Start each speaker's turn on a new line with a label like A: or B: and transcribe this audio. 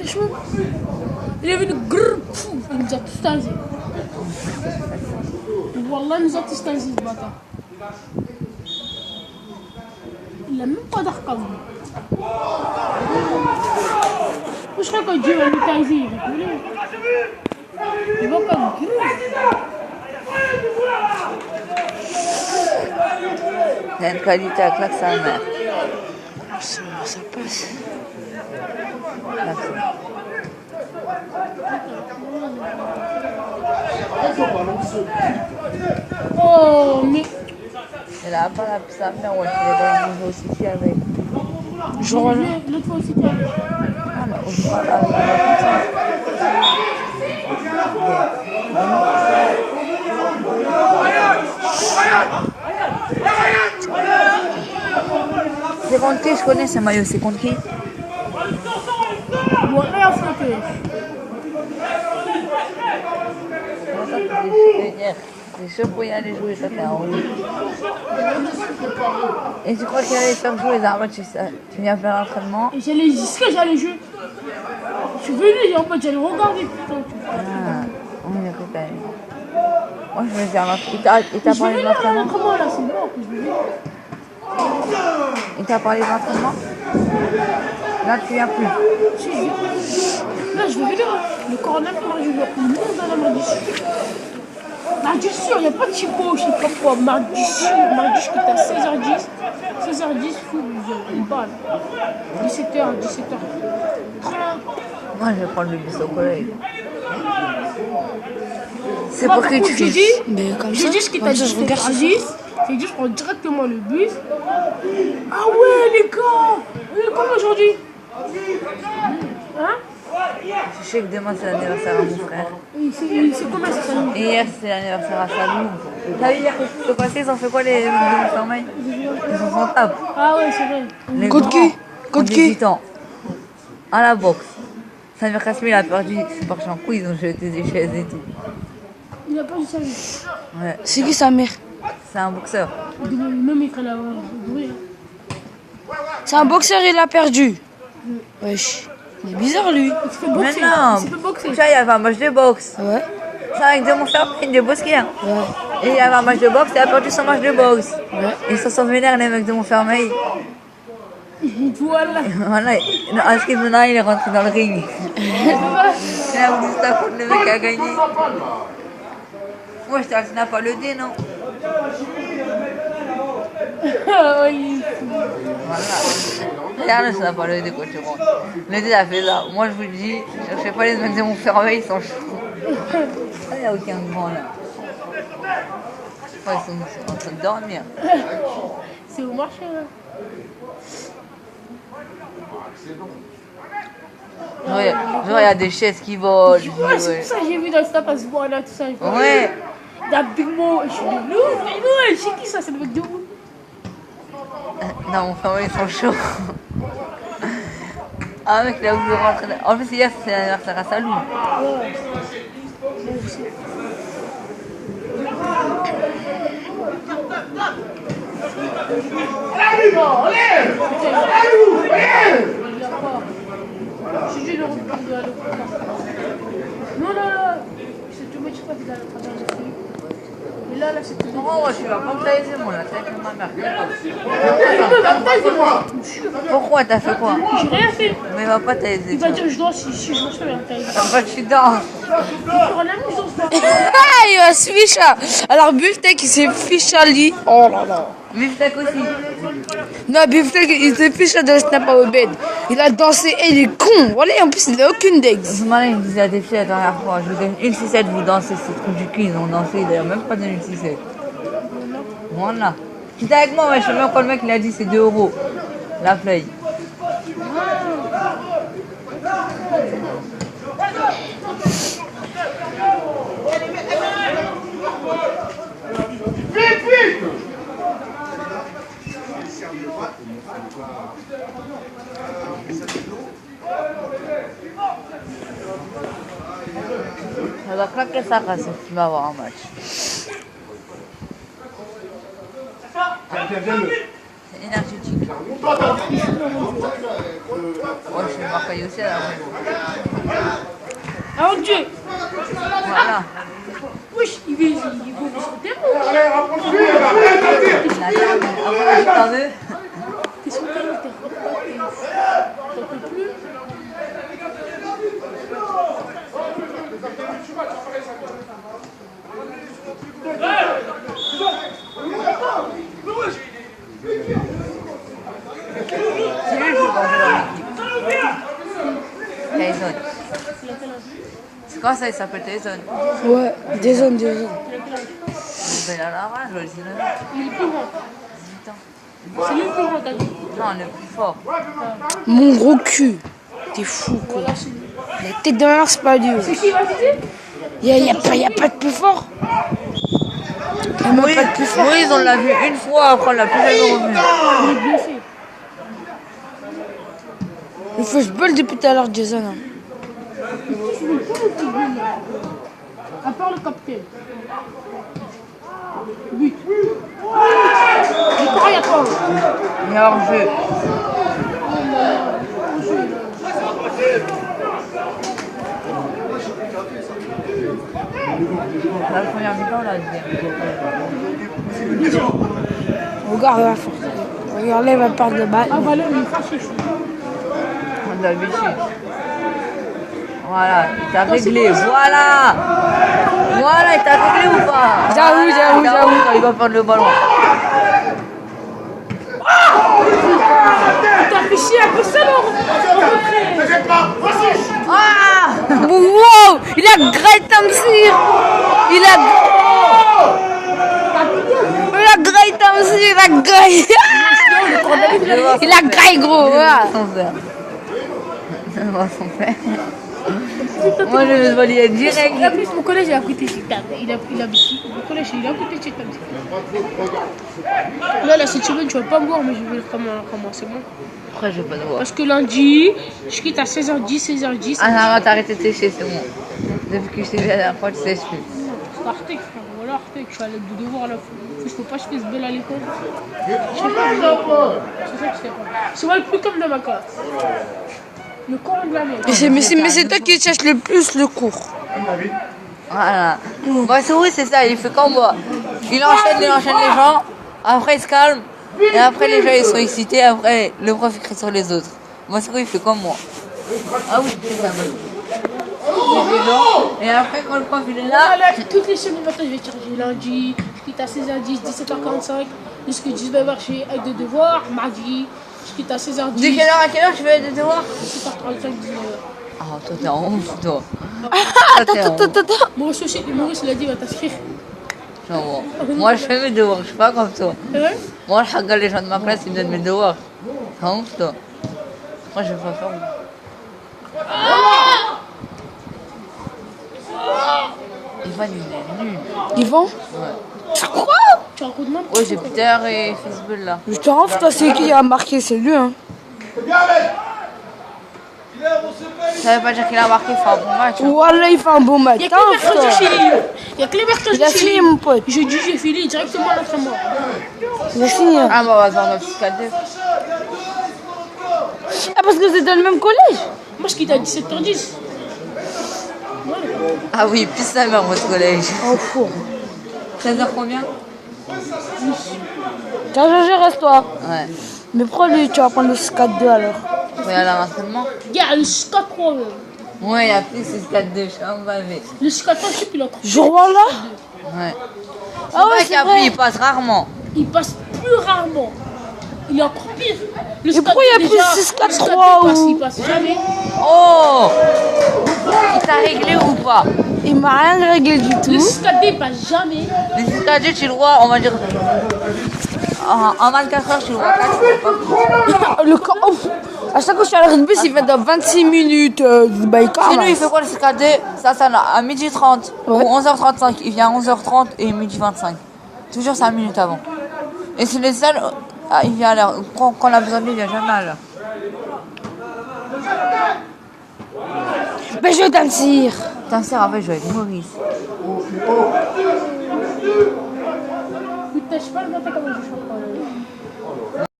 A: Franchement, il est venu grrr, fou, il nous a tous tasés. Wallah, il nous a tous tasés, ce bâtard. Il n'a même pas d'arcade. Je crois que Dieu va nous taser, il va couler. Il va pas nous grrr.
B: Il y a une qualité à claque sa mère.
A: Ça passe. Oh, mais.
B: Et là, pas la sa mère, ouais, il est dans le nouveau city avec.
A: Genre, l'autre fois aussi, tu as vu.
B: Ah, mais on parle avec c'est contre qui je connais ce maillot, c'est contre qui?
A: Bon, rien à foutre.
B: C'est chaud pour y aller jouer, ça t'es un haut. Et tu crois qu'il allait faire jouer les armes, tu viens faire l'entraînement?
A: Et j'allais dire ce que j'allais jouer. Je suis venu, en fait, j'allais regarder. Putain,
B: Ah, on est écouté. Moi, je vais faire l'entraînement. Il t'a parlé de l'entraînement?
A: Comment là, c'est mort que je vais venir.
B: Il t'a parlé de l'entraînement? Là, tu viens plus.
A: Si, je viens. Là, je vais venir. Le coronavirus, moi, je vais le monde dans la mardi sûr. Mardi sûr, il n'y a pas de typo, je sais pas quoi. Mardi sûr, je quitte à 16h10. 16h10, fou, une balle. 17h, 17h.
B: Moi, je vais prendre le bus au collège. C'est pour que tu
A: dis,
C: Mais comme
A: j'ai
C: ça,
A: dit ce qui t'a
C: comme ça,
A: dit,
C: je regarde ça.
A: j'ai dit, je prends directement le bus. Ah ouais, les gars, on est comment aujourd'hui? Hein?
B: Je sais que demain, c'est l'anniversaire à mon frère.
A: C'est combien ça s'allume?
B: Et hier, c'est l'anniversaire à Salou. T'as vu hier que ce qui s'est passé, ils ont fait quoi les sommeil? Ils sont en table.
A: Ah ouais, c'est vrai.
B: Les
C: Contre qui?
B: grands,
C: Contre
B: ont
C: qui?
B: 18 ans. À la boxe. Samir Kasmi, il a perdu. C'est parti en couille, ils ont jeté des chaises et tout.
A: Il a pas du salut.
B: Ouais.
C: C'est qui sa mère?
B: C'est un boxeur.
A: Même il fait la bruit.
C: C'est un boxeur, il a perdu. Wesh. Il est bizarre lui.
A: Il se fait boxer.
B: Mais non.
A: Il se fait boxer.
B: Tu vois, il y avait un match de boxe.
C: Ouais.
B: C'est avec de mon frère, il de bosquien.
C: Ouais.
B: Et il y avait un match de boxe, il a perdu son match de boxe.
C: Ouais.
B: Ils se sont vénères, les mecs de Montfermeil.
A: Voilà.
B: Voilà, Askip maintenant il est rentré dans le ring. Il a voulu se taper contre le mec qui a gagné. Moi, je t'ai dit, tu n'as pas le dé, non?
A: Ah, oui.
B: Voilà. Regarde, tu n'as pas le dé quand tu rentres. Le dé, a fait ça. Moi, je vous le dis, je ne sais pas, les mecs de Montfermeil, ils sont chauds. Il n'y a aucun grand là. Ils sont en train de dormir.
A: C'est au marché là.
B: Genre, il y a des chaises qui volent.
A: Ouais, c'est pour ça que j'ai vu dans le snap à ce bois là, tout ça.
B: Ouais.
A: D'un big mot. Je suis de lourd. Mais non, c'est qui ça? C'est le mec de où?
B: Non, mon frère, ils sont chauds. Ah, mec, il a voulu rentrer. En plus, hier, c'est l'anniversaire à Salou.
A: J'ai dit le retour de la Non, non, non. C'est tout, mais je sais pas qu'il a le travail de lui. Et là, c'est tout.
B: Non, moi, je suis là. Comme t'as aidé, moi, là, t'as avec ma mère. Pourquoi t'as fait quoi?
A: J'ai rien fait.
B: Mais il va pas t'aider.
A: Il va dire je danse si je me fais un taille.
B: Pourquoi tu danses?
A: Il fera la même chose.
C: Ah, il va se ficher. Alors Beefsteak, il s'est fiché à lui. Oh là là.
B: Beefsteak aussi.
C: Non, Beefsteak, il s'est fiché de snap au bed. Il a dansé et il est con. Voilà, en plus, il n'a aucune dex.
B: Ce matin, il me disait à des filles la dernière fois, je vous donne une 6-7, vous dansez, c'est trop du cul, ils ont dansé, d'ailleurs, même pas donné une 6-7. Voilà. Tu étais avec moi, ouais, je sais même quand le mec il a dit c'est 2 €. La play. Ça va claquer ça quand tu vas avoir un match. C'est énergétique. Ouais, je suis marqué aussi à la fin.
A: Ah mon Dieu.
B: Voilà.
A: Wesh, il veut se démon.
B: T'as vu?
A: T'es sur le terrain, t'en peux plus.
B: C'est lui le plus grand joueur de l'équipe. Tyson. C'est quoi ça, il s'appelle Tyson?
C: Ouais, des zones.
B: Ben, il a la rage, le 19 ans.
A: Il est plus grand.
B: 18 ans.
A: C'est lui le plus grand, t'as dit.
B: Non, le plus fort.
C: Mon gros cul. T'es fou, quoi.
A: Voilà, c'est lui.
C: La tête de ma mère, c'est pas lui.
A: C'est qui va dire?
C: Y a pas de plus fort. Y a même pas de plus fort.
B: Moïse, on l'a vu une fois, après on l'a plus jamais revu.
A: Il est blessé.
C: Il faut que je bulle depuis tout à l'heure, Jason. Hein.
A: Tu veux pas le petit but, là. À part le capitaine. But. Mais quand il y a quoi?
B: Il est hors jeu. La première mi-temps, la deuxième.
C: Regarde la force. Regarde là, il va perdre de balle.
A: Ah, bah là, il est fâché.
B: On d'habitude. Voilà, il t'a réglé. Voilà, il t'a réglé ou pas?
C: J'avoue.
B: Il va prendre le ballon.
A: T'as fait chier un peu seul,
B: Ah!
C: Wow! Il a Great Tamsir! Il a Great Tamsir! Il a Great! Il a Great gros! Voilà.
B: Son frère. Son frère. Moi je vais se valider direct.
A: En plus, mon collège, il a coûté chez Tam. Il a mon collège, il a coûté chez Tam. Là, cette semaine, tu vas pas me voir, mais je vais comment c'est bon.
B: Après je vais pas te voir.
A: Parce que lundi, je quitte à 16h10, 16h10.
B: Ah non, t'arrêtes de sécher, c'est bon. Depuis que je t'ai vu la dernière fois, tu sèches plus.
A: C'est Artec, frère. Voilà, Artec, je suis allé de devoir là. Il faut pas que je fasse belle à l'école. Je sais pas, c'est ça que je sais pas. C'est moi le plus comme de ma classe. Le cours de la merde.
C: Mais c'est toi qui cherches le plus le cours.
B: Voilà. Bah, oui, c'est ça, il fait comme moi. Il enchaîne les gens, après il se calme, et après les gens ils sont excités, après le prof il crie sur les autres. Moi, c'est il fait comme moi. Ah oui, c'est ça. Et après, quand le prof il est là,
A: Là, toutes les semaines matin, je vais charger lundi, je quitte à 16h10, 17h45, jusqu'à 19h, je fais avec de devoirs. Mardi, je quitte à 16h10.
B: de quelle heure à quelle heure tu fais des devoirs?
A: 17h35, 19h.
B: Ah, toi t'es en honte, toi.
C: Attends.
A: Maurice aussi, Maurice il a dit, va t'inscrire.
B: Genre, moi je fais mes devoirs, je suis pas comme toi.
A: Ouais.
B: Moi, je regarde les gens de ma classe, ils me donnent mes devoirs. C'est honte, toi. Moi, je vais pas faire. Ivan, il est nul.
C: Yvan?
B: Ouais.
C: Quoi?
A: Tu as un coup de main?
B: Ouais, j'ai Peter et Fisbull là.
C: Je te rends, toi, c'est qui a marqué? C'est lui, hein.
B: Ça veut pas dire qu'il a marqué, il fait un bon match. Hein.
C: Voilà, il fait un bon match.
A: Il y a que les mercredis chez lui. Il y a que les mercredis
C: Il a
A: chez
C: signé,
A: lui.
C: mon pote.
A: Jeudi, j'ai fini directement à l'entraînement.
C: Il a signé.
B: Ah, bah, on va se voir notre 6-4-2.
C: Ah, parce que c'est dans le même collège?
A: Moi, je quitte à 17h10.
B: Ah oui, plus sa mère, votre collège.
C: Oh, fou.
B: 16h combien?
C: Tiens, je reste toi.
B: Ouais.
C: Mais pourquoi lui, tu vas prendre le 4-2 alors?
B: Ouais, à l'entraînement.
A: Regarde, le 4-3.
B: Ouais, il a plus 6-4-2, je suis un bavé.
A: Le 4-3, je sais plus, il a
C: Je vois là?
B: Ouais.
C: Ah ouais,
B: C'est
C: c'est
B: vrai
C: vrai.
B: qu'il passe rarement.
A: Il passe plus rarement. Il est encore pire. Le
C: Et pourquoi il y a
A: déjà,
C: plus 6-4-3
A: le 4-3
C: ou-
A: il passe jamais.
B: Oh! Il t'a réglé ou pas?
C: Il m'a rien réglé du
A: Le
C: tout.
A: 4-3 il passe jamais.
B: Les 6-4-2, tu le vois, on va dire. En 24 heures, tu le vois 4 fois.
C: Le camp. Oh. À chaque fois que je suis à la rugby, il fait dans 26 minutes. Bah, il
B: Chez nous,
C: calme.
B: il fait quoi le 6-4-2? Ça, à 12h30
C: Ouais.
B: ou 11h35. Il vient à 11h30 et 12h25. Toujours 5 minutes avant. Et c'est les seuls, il vient à l'heure. Quand on a besoin de lui, il vient jamais à l'heure.
C: Mais je t'en tire.
B: Putain, c'est rappelé, je joue avec Maurice.
A: Putain, je sais pas le matin comment je chante.